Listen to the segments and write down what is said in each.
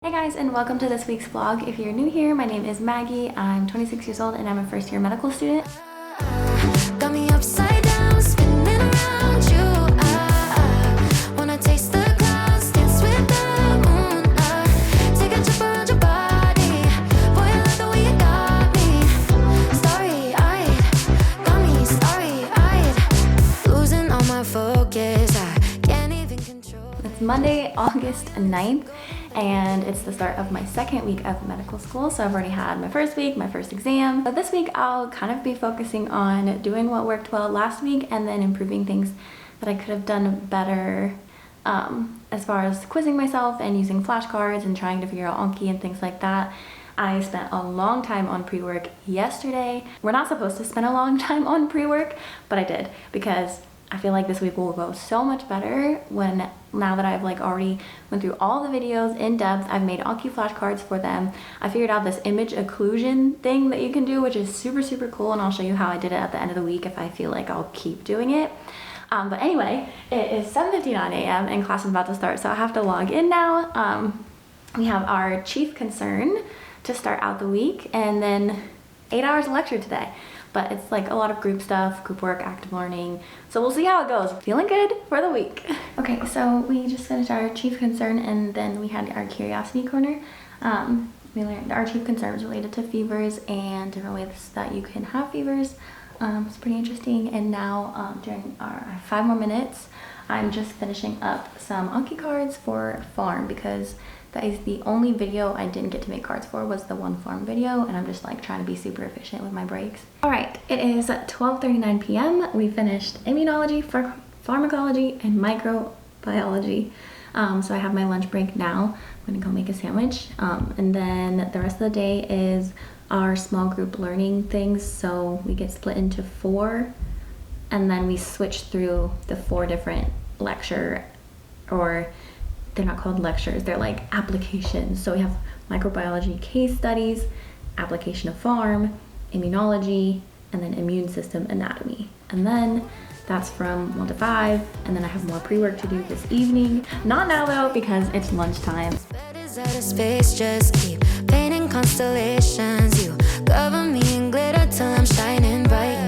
Hey guys, and welcome to this week's vlog. If you're new here, my name is Maggie. I'm 26 years old and I'm a first year medical student. Got me upside down, spinning around you. Wanna taste the clouds, dance with the moon. Take a trip around your body. Boy, I love the way you got me. Starry-eyed, got me starry-eyed. Losing all my focus, I can't even control. It's Monday, August 9th. And it's the start of my second week of medical school. So I've already had my first week, my first exam. But this week I'll kind of be focusing on doing what worked well last week and then improving things that I could have done better as far as quizzing myself and using flashcards and trying to figure out Anki and things like that. I spent a long time on pre-work yesterday. We're not supposed to spend a long time on pre-work, but I did because I feel like this week will go so much better now that I've already went through all the videos in depth. I've made Anki flashcards for them. I figured out this image occlusion thing that you can do, which is super, super cool. And I'll show you how I did it at the end of the week if I feel like I'll keep doing it. But anyway, it is 7:59 a.m. and class is about to start. So I have to log in now. We have our chief concern to start out the week and then 8 hours of lecture today. But it's a lot of group stuff, group work, active learning. So we'll see how it goes. Feeling good for the week. Okay, so we just finished our chief concern and then we had our curiosity corner. We learned our chief concern was related to fevers and different ways that you can have fevers. It's pretty interesting. And now during our 5 more minutes, I'm just finishing up some Anki cards for farm because that is the only video I didn't get to make cards for was the one farm video, and I'm just trying to be super efficient with my breaks. All right, it is 12:39 p.m. We finished immunology, pharmacology, and microbiology. So I have my lunch break now. I'm gonna go make a sandwich. And then the rest of the day is our small group learning things. So we get split into 4, and then we switch through the 4 different lecture, or they're not called lectures, they're applications. So we have microbiology case studies, application of farm, immunology, and then immune system anatomy. And then that's from 1 to 5, and then I have more pre-work to do this evening. Not now though, because it's lunchtime. Space, just keep painting constellations. You cover me in glitter till I'm shining bright.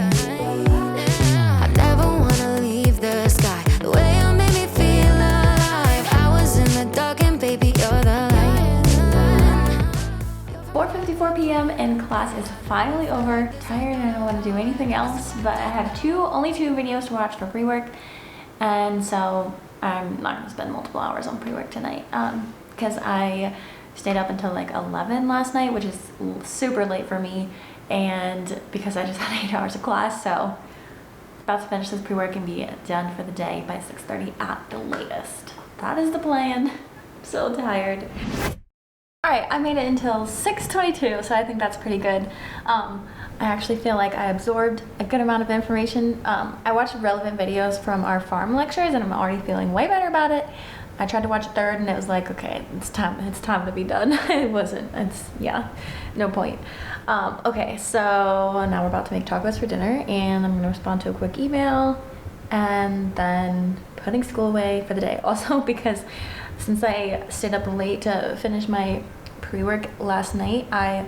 I never wanna leave the sky. The way you made me feel alive. I was in the dark and baby, you're the light. 4:54 p.m. and class is finally over. Tired and I don't want to do anything else, but I have only two videos to watch for pre-work, and so I'm not going to spend multiple hours on pre-work tonight because I stayed up until 11 last night, which is super late for me, and because I just had 8 hours of class. So about to finish this pre-work and be done for the day by 6:30 at the latest. That is the plan. I'm so tired. Alright, I made it until 6:22, so I think that's pretty good. I actually feel like I absorbed a good amount of information. I watched relevant videos from our farm lectures and I'm already feeling way better about it. I tried to watch a third and it was okay, it's time to be done. Yeah, no point. Okay, so now we're about to make tacos for dinner and I'm gonna respond to a quick email and then putting school away for the day. Also because since I stayed up late to finish my pre-work last night, I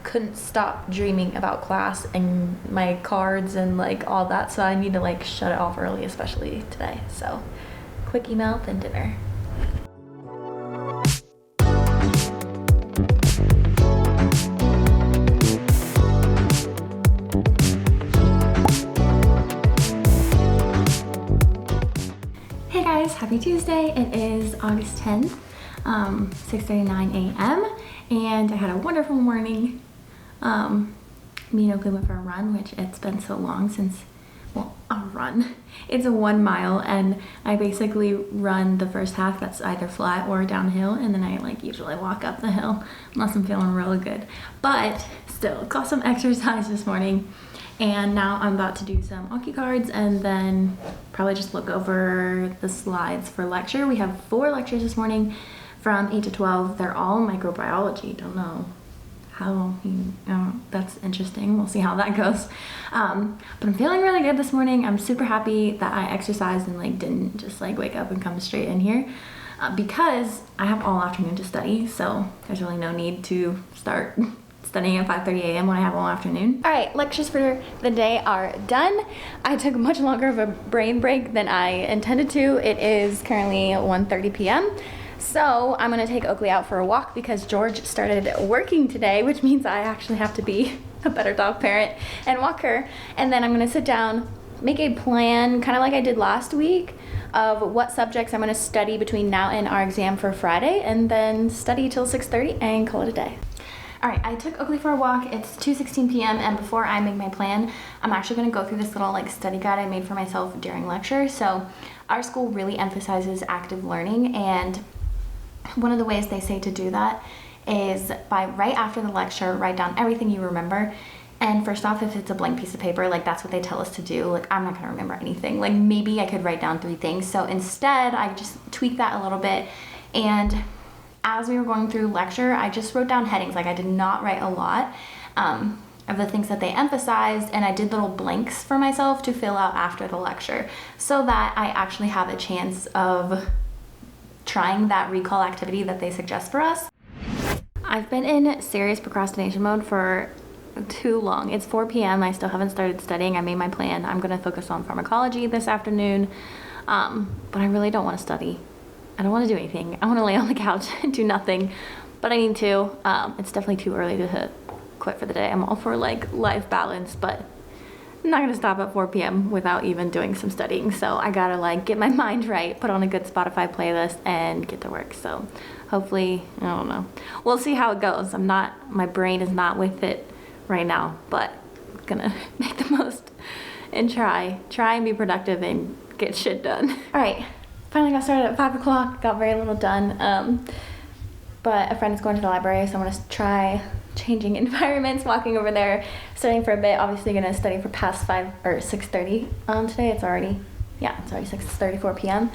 couldn't stop dreaming about class and my cards and all that, so I need to shut it off early, especially today. So quick email, then dinner. Hey guys, happy Tuesday. It is August 10th, 6:39 a.m. and I had a wonderful morning. Me and Oakley went for a run, which it's been so long since, a run. It's a 1 mile and I basically run the first half that's either flat or downhill, and then I usually walk up the hill unless I'm feeling really good. But still, got some exercise this morning. And now I'm about to do some Anki cards and then probably just look over the slides for lecture. We have 4 lectures this morning from 8 to 12. They're all microbiology. Don't know how, that's interesting. We'll see how that goes. But I'm feeling really good this morning. I'm super happy that I exercised and didn't just wake up and come straight in here. because I have all afternoon to study, so there's really no need to start studying at 5:30 a.m. when I have all afternoon. All right, lectures for the day are done. I took much longer of a brain break than I intended to. It is currently 1:30 p.m. So I'm gonna take Oakley out for a walk because George started working today, which means I actually have to be a better dog parent and walk her. And then I'm gonna sit down, make a plan, kind of like I did last week, of what subjects I'm gonna study between now and our exam for Friday, and then study till 6:30 and call it a day. All right, I took Oakley for a walk. It's 2:16 p.m. and before I make my plan, I'm actually gonna go through this little like study guide I made for myself during lecture. So our school really emphasizes active learning, and one of the ways they say to do that is by right after the lecture, write down everything you remember. And first off, if it's a blank piece of paper, like that's what they tell us to do. Like I'm not gonna remember anything. Like maybe I could write down 3 things. So instead, I just tweaked that a little bit. And as we were going through lecture, I just wrote down headings. Like I did not write a lot of the things that they emphasized, and I did little blanks for myself to fill out after the lecture so that I actually have a chance of trying that recall activity that they suggest for us. I've been in serious procrastination mode for too long. It's 4 p.m. I still haven't started studying. I made my plan. I'm gonna focus on pharmacology this afternoon, but I really don't want to study. I don't want to do anything. I want to lay on the couch and do nothing, but I need to. It's definitely too early to quit for the day. I'm all for like life balance, but I'm not gonna stop at 4 p.m. without even doing some studying. So I gotta like get my mind right, put on a good Spotify playlist, and get to work. So hopefully, I don't know. We'll see how it goes. My brain is not with it right now, but I'm gonna make the most and try and be productive and get shit done. All right, finally got started at 5 o'clock, got very little done. But a friend is going to the library, so I'm gonna try changing environments, walking over there, studying for a bit. Obviously gonna study for past 5 or 6:30 today. It's already 6:34 p.m.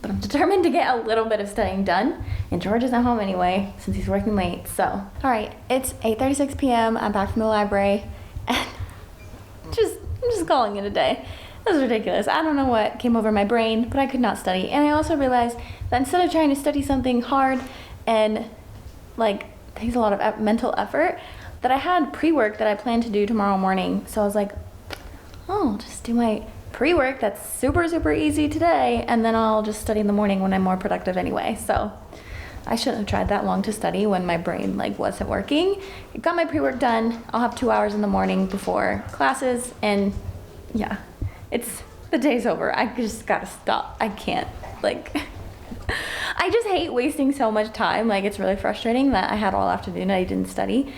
But I'm determined to get a little bit of studying done, and George isn't home anyway since he's working late. So all right, it's 8:36 p.m. I'm back from the library, and I'm just calling it a day. That was ridiculous. I don't know what came over my brain, but I could not study. And I also realized that instead of trying to study something hard and like takes a lot of mental effort, that I had pre-work that I planned to do tomorrow morning. So I was like, oh, I'll just do my pre-work that's super easy today, and then I'll just study in the morning when I'm more productive anyway. So I shouldn't have tried that long to study when my brain like wasn't working. I got my pre-work done. I'll have 2 hours in the morning before classes, and yeah, the day's over. I just gotta stop. I can't, like, I just hate wasting so much time. Like, it's really frustrating that I had all afternoon and I didn't study.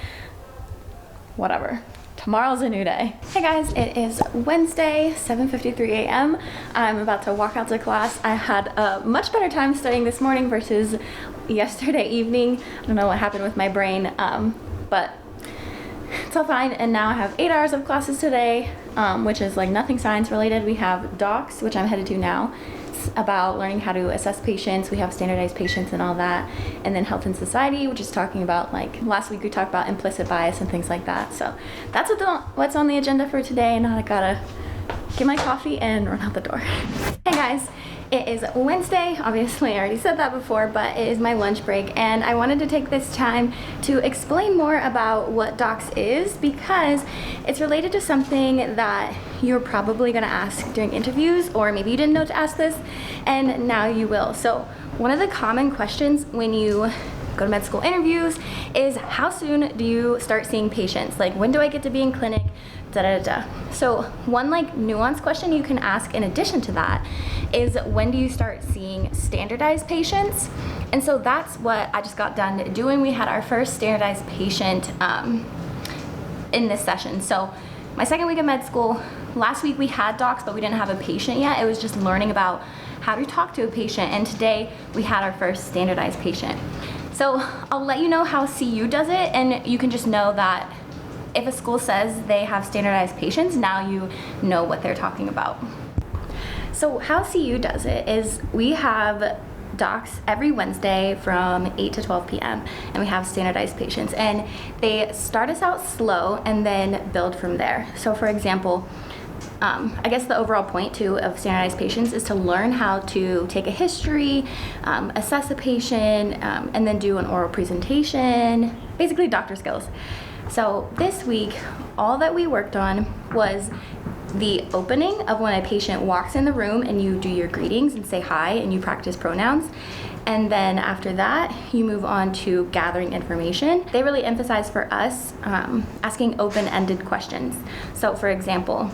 Whatever. Tomorrow's a new day. Hey guys, it is Wednesday, 7:53 a.m. I'm about to walk out to class. I had a much better time studying this morning versus yesterday evening. I don't know what happened with my brain, but it's all fine. And now I have 8 hours of classes today, which is like nothing science related. We have docs, which I'm headed to now. It's about learning how to assess patients. We have standardized patients and all that. And then health and society, which is talking about, like, last week we talked about implicit bias and things like that. So that's what's on the agenda for today. And now I gotta get my coffee and run out the door. Hey guys. It is Wednesday. Obviously, I already said that before, but it is my lunch break, and I wanted to take this time to explain more about what docs is, because it's related to something that you're probably gonna ask during interviews, or maybe you didn't know to ask this, and now you will. So one of the common questions when you go to med school interviews is, how soon do you start seeing patients? Like, when do I get to be in clinic? Da, da, da. So one like nuanced question you can ask in addition to that is, when do you start seeing standardized patients? And so that's what I just got done doing. We had our first standardized patient in this session. So my second week of med school, last week we had docs, but we didn't have a patient yet. It was just learning about how to talk to a patient, and today we had our first standardized patient. So I'll let you know how CU does it, and you can just know that if a school says they have standardized patients, now you know what they're talking about. So how CU does it is, we have docs every Wednesday from 8 to 12 p.m. and we have standardized patients, and they start us out slow and then build from there. So for example, I guess the overall point too of standardized patients is to learn how to take a history, assess a patient, and then do an oral presentation, basically doctor skills. So this week, all that we worked on was the opening of when a patient walks in the room and you do your greetings and say hi and you practice pronouns. And then after that, you move on to gathering information. They really emphasize for us asking open-ended questions. So for example,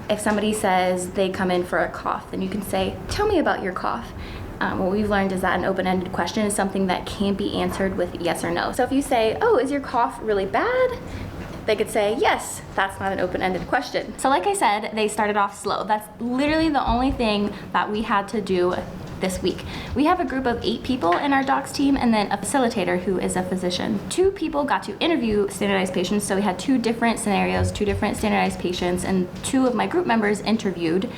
if somebody says they come in for a cough, then you can say, tell me about your cough. What we've learned is that an open-ended question is something that can't be answered with yes or no. So if you say, oh, is your cough really bad? They could say, yes, that's not an open-ended question. So like I said, they started off slow. That's literally the only thing that we had to do this week. We have a group of 8 people in our docs team and then a facilitator who is a physician. 2 people got to interview standardized patients, so we had 2 different scenarios, 2 different standardized patients, and 2 of my group members interviewed.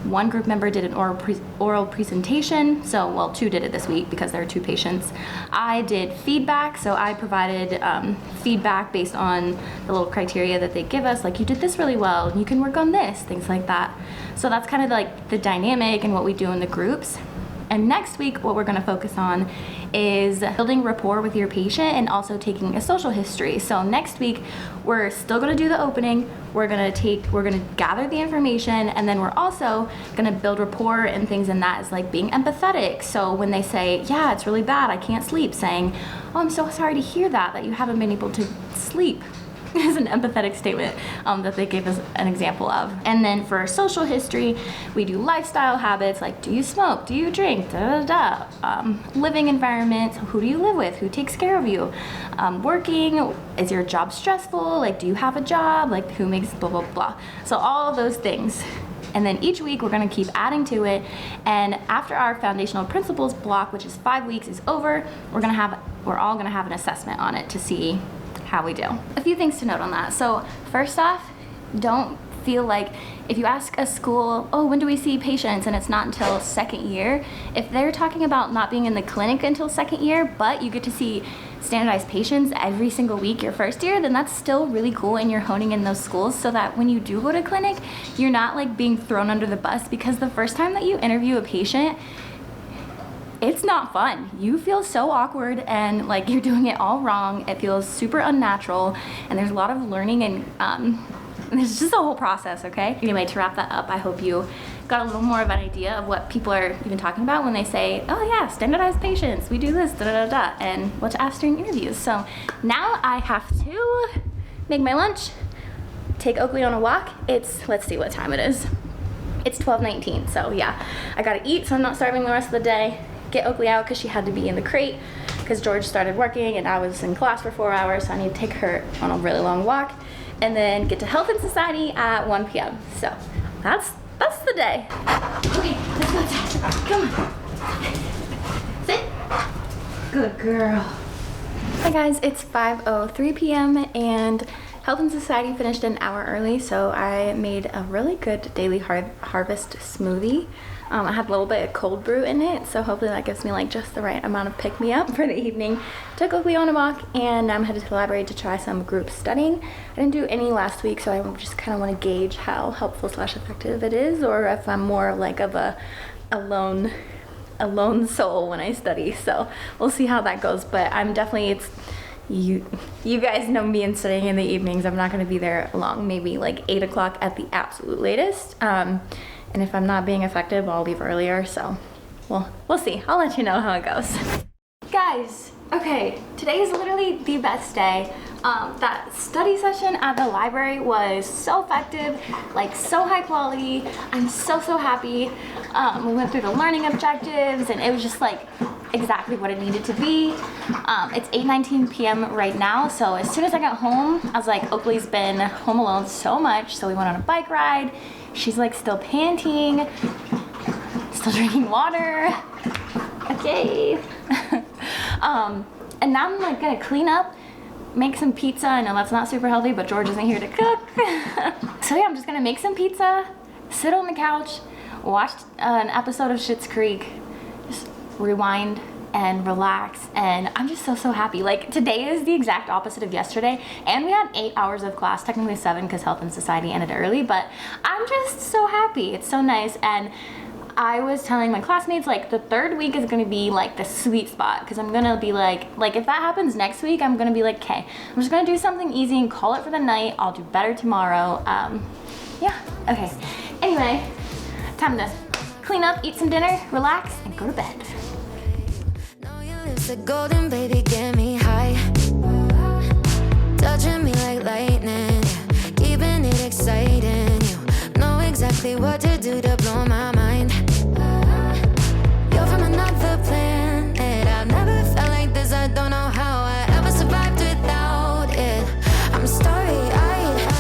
1 group member did an oral presentation, so, well, 2 did it this week because there were 2 patients. I did feedback, so I provided feedback based on the little criteria that they give us, like you did this really well, you can work on this, things like that. So that's kind of like the dynamic and what we do in the groups. And next week, what we're gonna focus on is building rapport with your patient and also taking a social history. So next week, we're still gonna do the opening, we're gonna gather the information, and then we're also gonna build rapport and things in that is like being empathetic. So when they say, yeah, it's really bad, I can't sleep, saying, oh, I'm so sorry to hear that you haven't been able to sleep. Is an empathetic statement that they gave us an example of. And then for social history, we do lifestyle habits like do you smoke, do you drink, living environments, who do you live with, who takes care of you, working, is your job stressful, like do you have a job, like who makes blah blah blah. So all of those things. And then each week we're gonna keep adding to it. And after our foundational principles block, which is 5 weeks, is over, we're all gonna have an assessment on it to see how we do. A few things to note on that. So first off, don't feel like if you ask a school, oh, when do we see patients, and it's not until 2nd year, if they're talking about not being in the clinic until 2nd year, but you get to see standardized patients every single week your 1st year, then that's still really cool, and you're honing in those schools so that when you do go to clinic, you're not like being thrown under the bus, because the first time that you interview a patient, it's not fun. You feel so awkward and like you're doing it all wrong. It feels super unnatural, and there's a lot of learning and it's just a whole process, okay? Anyway, to wrap that up, I hope you got a little more of an idea of what people are even talking about when they say, oh yeah, standardized patients, we do this, da da da da, and what to ask during interviews. So now I have to make my lunch, take Oakley on a walk. Let's see what time it is. It's 12:19, so yeah, I gotta eat so I'm not starving the rest of the day. Get Oakley out because she had to be in the crate because George started working and I was in class for 4 hours, so I need to take her on a really long walk and then get to Health and Society at 1 p.m. So that's the day. Okay, let's go outside. Come on. Sit. Good girl. Hi guys, it's 5:03 p.m. and Health and Society finished an hour early, so I made a really good daily harvest smoothie. I had a little bit of cold brew in it, so hopefully that gives me like just the right amount of pick-me-up for the evening. Took Oakley on a walk, and I'm headed to the library to try some group studying. I didn't do any last week, so I just kind of want to gauge how helpful / effective it is, or if I'm more like of a lone soul when I study. So we'll see how that goes, but I'm definitely, you guys know me and studying in the evenings. I'm not going to be there long, maybe like 8 o'clock at the absolute latest. And if I'm not being effective, I'll leave earlier. So we'll see. I'll let you know how it goes. Guys, okay, today is literally the best day. That study session at the library was so effective, like so high quality. I'm so happy. We went through the learning objectives and it was just like exactly what it needed to be. It's 8:19 p.m. right now, so as soon as I got home, I was like, Oakley's been home alone so much, so we went on a bike ride. She's like still panting, still drinking water. Okay. And now I'm like gonna clean up, make some pizza. I know that's not super healthy, but George isn't here to cook. So yeah, I'm just gonna make some pizza, sit on the couch, watch an episode of Schitt's Creek, just rewind and relax, and I'm just so happy. Like, today is the exact opposite of yesterday, and we had 8 hours of class, technically 7 because Health and Society ended early, but I'm just so happy. It's so nice. And I was telling my classmates, like, the third week is gonna be like the sweet spot, because I'm gonna be like if that happens next week, I'm gonna be like, okay, I'm just gonna do something easy and call it for the night. I'll do better tomorrow. Yeah, okay. Anyway, time to clean up, eat some dinner, relax, and go to bed. Know your lips are golden, baby, get me high. Touching me like lightning, yeah. Keeping it exciting. You know exactly what to do to blow my mind. You're from another planet. I've never felt like this. I don't know how I ever survived without it. I'm starry-eyed.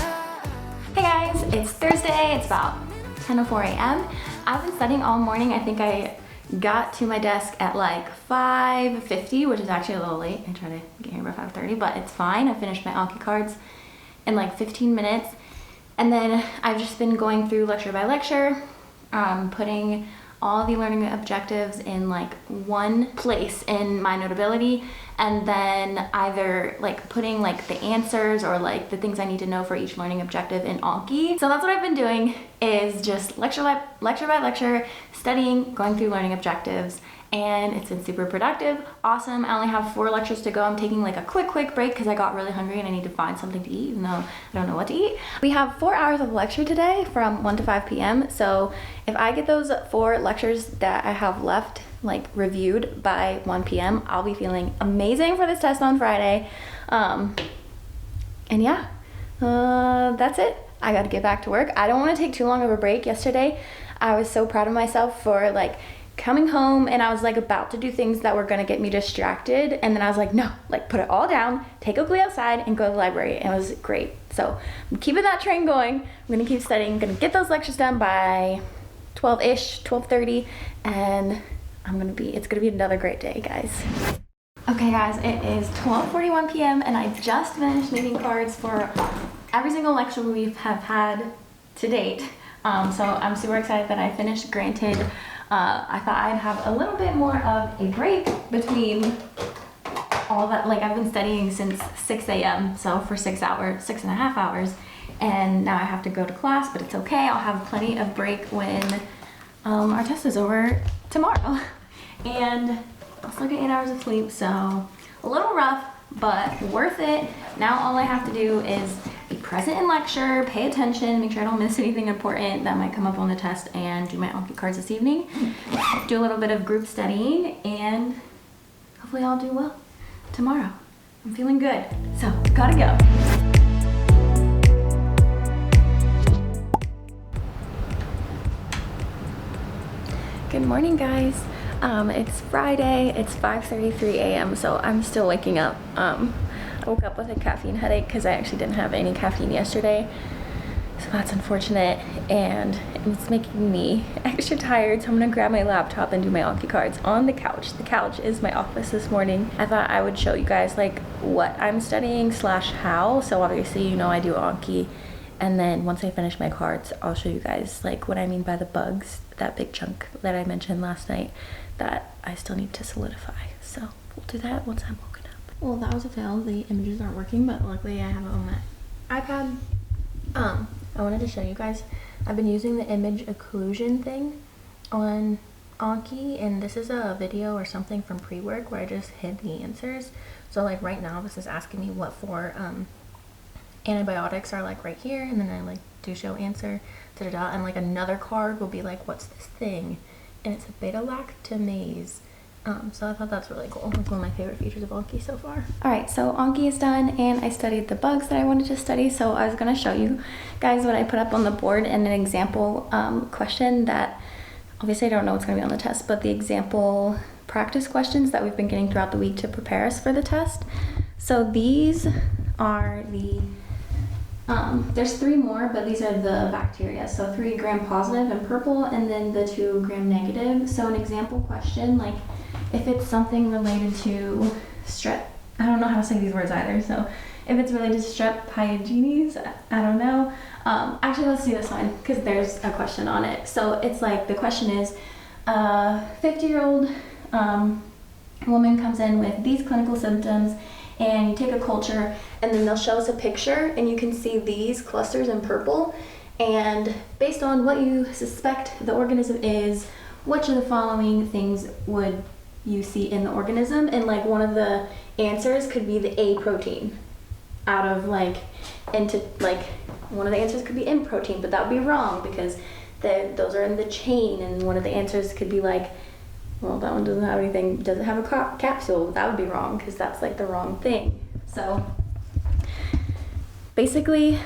Hey guys, it's Thursday. It's about 10:04 a.m. I've been studying all morning. I think I got to my desk at like 5:50, which is actually a little late. I tried to get here by 5:30, but it's fine. I finished my Anki cards in like 15 minutes. And then I've just been going through lecture by lecture, putting all the learning objectives in like one place in my Notability, and then either like putting like the answers or like the things I need to know for each learning objective in Anki. So that's what I've been doing, is just lecture by lecture, studying, going through learning objectives, and it's been super productive, awesome. I only have 4 lectures to go. I'm taking like a quick break because I got really hungry and I need to find something to eat, even though I don't know what to eat. We have 4 hours of lecture today from 1 to 5 p.m. So if I get those 4 lectures that I have left like reviewed by 1 p.m., I'll be feeling amazing for this test on Friday. And yeah, that's it. I got to get back to work. I don't want to take too long of a break. Yesterday, I was so proud of myself for like coming home, and I was like about to do things that were gonna get me distracted, and then I was like, no, like put it all down, take Oakley outside and go to the library. And it was great. So I'm keeping that train going. I'm gonna keep studying. I'm gonna get those lectures done by 12-ish, 12:30, and it's gonna be another great day, guys. Okay guys, it is 12:41 p.m. and I just finished leaving cards for every single lecture we have had to date. So I'm super excited that I finished. Granted, I thought I'd have a little bit more of a break between all that. Like, I've been studying since 6 a.m. so for 6.5 hours, and now I have to go to class, but it's okay. I'll have plenty of break when our test is over tomorrow. And I'll still get 8 hours of sleep, so a little rough, but worth it. Now all I have to do is be present in lecture, pay attention, make sure I don't miss anything important that might come up on the test, and do my Anki cards this evening. Do a little bit of group studying, and hopefully I'll do well tomorrow. I'm feeling good, so gotta go. Good morning, guys. It's Friday. It's 5:33 a.m. so I'm still waking up. I woke up with a caffeine headache because I actually didn't have any caffeine yesterday, so that's unfortunate, and it's making me extra tired. So I'm gonna grab my laptop and do my Anki cards on the couch. The couch is my office this morning. I thought I would show you guys like what I'm studying / how. So obviously, you know, I do Anki, and then once I finish my cards, I'll show you guys like what I mean by the bugs, that big chunk that I mentioned last night that I still need to solidify. So we'll do that once I'm woken up. Well, that was a fail. The images aren't working, but luckily I have it on my iPad. I wanted to show you guys, I've been using the image occlusion thing on Anki, and this is a video or something from pre-work where I just hid the answers. So like right now, this is asking me what 4 antibiotics are like right here, and then I like do show answer, and like another card will be like, what's this thing? And it's a beta-lactamase. So I thought that's really cool. Like one of my favorite features of Anki so far. Alright, so Anki is done, and I studied the bugs that I wanted to study. So I was going to show you guys what I put up on the board and an example question that, obviously I don't know what's going to be on the test, but the example practice questions that we've been getting throughout the week to prepare us for the test. So these are the, there's 3 more, but these are the bacteria. So 3 gram-positive in purple, and then the 2 gram-negative. So an example question, like if it's something related to strep, I don't know how to say these words either, so if it's related to strep pyogenes, I don't know. Actually, let's see this one, because there's a question on it. So it's like, the question is, 50-year-old a woman comes in with these clinical symptoms, and you take a culture, and then they'll show us a picture, and you can see these clusters in purple, and based on what you suspect the organism is, which of the following things would you see in the organism? And like one of the answers could be the A protein out of like, into like, one of the answers could be M protein, but that would be wrong because those are in the chain, and one of the answers could be like, well, that one doesn't have anything, doesn't have a capsule. That would be wrong because that's like the wrong thing. So basically,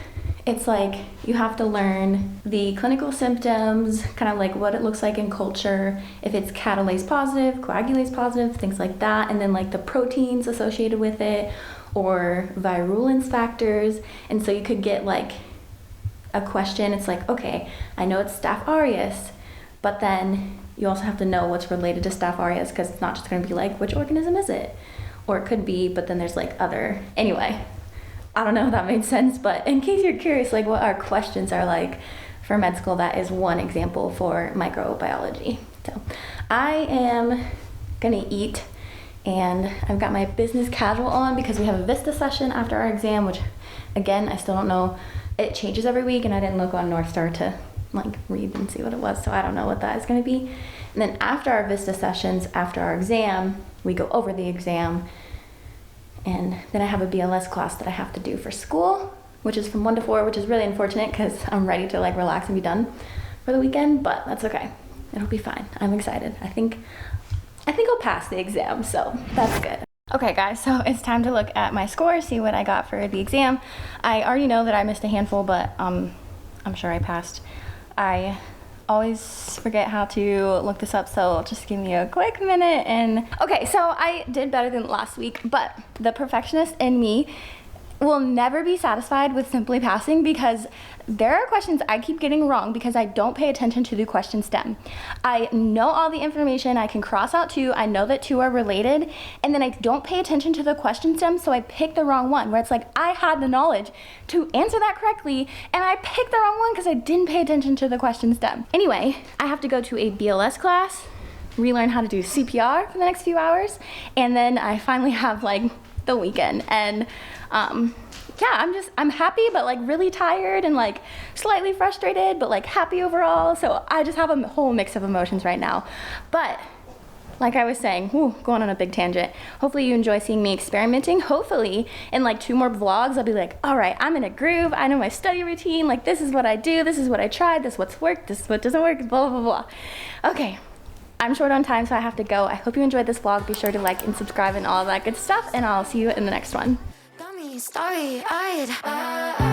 it's like you have to learn the clinical symptoms, kind of like what it looks like in culture, if it's catalase positive, coagulase positive, things like that, and then like the proteins associated with it or virulence factors. And so you could get like a question, it's like, okay, I know it's Staph aureus, but then you also have to know what's related to Staph aureus because it's not just going to be like, which organism is it? Or it could be, but then there's like other, anyway. I don't know if that made sense, but in case you're curious, like what our questions are like for med school, that is one example for microbiology. So I am gonna eat, and I've got my business casual on because we have a Vista session after our exam, which again, I still don't know. It changes every week, and I didn't look on North Star to like read and see what it was, so I don't know what that is gonna be. And then after our Vista sessions, after our exam, we go over the exam. And then I have a BLS class that I have to do for school, which is from 1 to 4, which is really unfortunate because I'm ready to like relax and be done for the weekend, but that's okay. It'll be fine. I'm excited. I think I'll pass the exam, so that's good. Okay guys, so it's time to look at my score, see what I got for the exam. I already know that I missed a handful, but I'm sure I passed. I always forget how to look this up, so just give me a quick minute. And okay, so I did better than last week, but the perfectionist in me will never be satisfied with simply passing because there are questions I keep getting wrong because I don't pay attention to the question stem. I know all the information, I can cross out 2, I know that 2 are related, and then I don't pay attention to the question stem, so I pick the wrong one, where it's like I had the knowledge to answer that correctly, and I picked the wrong one because I didn't pay attention to the question stem. Anyway, I have to go to a BLS class, relearn how to do CPR for the next few hours, and then I finally have like the weekend. And yeah, I'm happy, but like really tired and like slightly frustrated, but like happy overall. So I just have a whole mix of emotions right now. But like I was saying, going on a big tangent. Hopefully you enjoy seeing me experimenting. Hopefully in like 2 more vlogs, I'll be like, all right, I'm in a groove. I know my study routine. Like this is what I do. This is what I tried. This is what's worked. This is what doesn't work, blah, blah, blah. Okay. I'm short on time, so I have to go. I hope you enjoyed this vlog. Be sure to like and subscribe and all of that good stuff, and I'll see you in the next one. Got me starry-eyed.